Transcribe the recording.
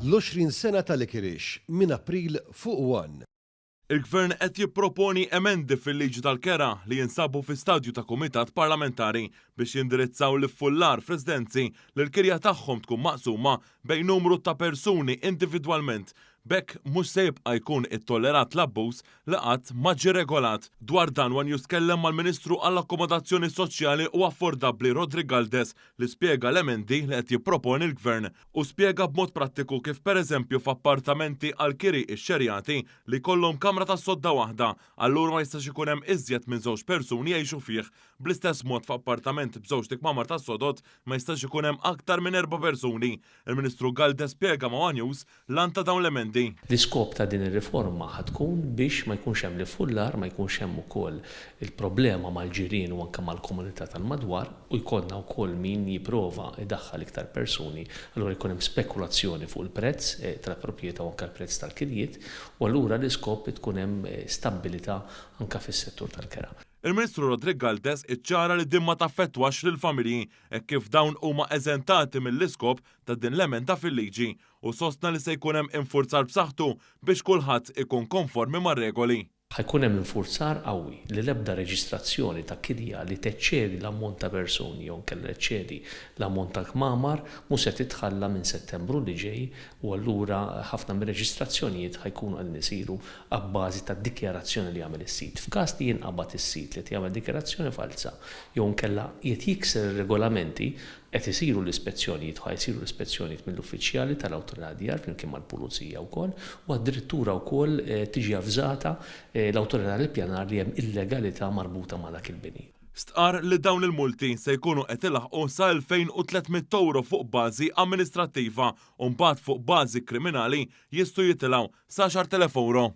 l-20 sena tal-Ikirix minn April fuq 1. Il-Gvern qed jipproponi emendi fil-liġi tal-kera li jinsabu fi stadju ta' kumitat parlamentari biex jindirizzaw l-iffullar f'residenzi li l-kirja tagħhom tkun maqsuma bejn numru ta' persuni individwalment. Bekk mhux se jibqa' jkun ittollerat l-abbuż li qatt ma ġie regolat. Dwar dan wan jitkellem mal-Ministru għall-Akkomodazzjoni Soċjali u Affordabbli Rodri Galdes li spjega l-emendi li qed jipproponi l-Gvern u spjega b'mod prattiku kif pereżempju f'appartamenti għal kiri xxerjati li jkollhom kamra ta' sodda waħda, allura ma jistax ikun hemm iżjed minn żewġ persuni jgħixu fih. Bl-istess mod f'appartament b'żewġ tikmamar ta' sodod ma jistax ikun hemm aktar minn 4 persuni. Il-Ministru Galdes spjega ma' News lan ta' dawn l-emendi. L-iskop ta' din ir-riforma ħatkun biex ma jkunx hemm l-fullar, ma jkunx hemm ukoll il-problema mal-ġirien u anke mal-komunità tal-madwar u jkollna wkoll min jipprova idaħħal iktar persuni, allura jkun hemm spekulazzjoni fuq il-prezz tal-proprjetà u anke l-prezz tal-kirjiet u allura l-iskop tkun hemm stabbilità anke fis-settur tal-kera. Il-Ministru Rodri Galdes iċċara li din ma taffettwax lill-familji hekk kif dawn huma eżentati mill-iskop ta' din l-emenda fil-liġi u sostna li se jkun hemm infurzar b'saħħtu biex kulħadd ikun konformi mar-regoli. Ħajkun hemm infurzar qawwi li l-ebda reġistrazzjoni ta' kirja li teċċedi l-ammont ta' persuni jew kellha teċċedi l-ammont ta' kmamar mhux se titħalla minn Settembru li ġej u allura ħafna mir-reġistrazzjonijiet ħajkunu qegħdin isiru abbażi tad-dikjarazzjoni li jagħmel is-sit. F'każ li jinqabad is-sit li jagħmel dikjarazzjoni falsa jew nkella qed jikser ir-regolamenti qed isiru l-ispezzjonijiet jsiru l-ispezzjonijiet mill-uffiċjali tal-awtorità djar flimkien mal-pulizija wkoll u addirittura wkoll tiġi avżata l-awtorità tal-ippjanar li hemm illegalità marbuta ma' dak il-bini. Stqar li dawn il-multi se jkunu qed ilaħqu sa 2300 euro fuq bażi amministrattiva u mbagħad fuq bażi kriminali jistgħu jitilgħu sa 10,000 euro.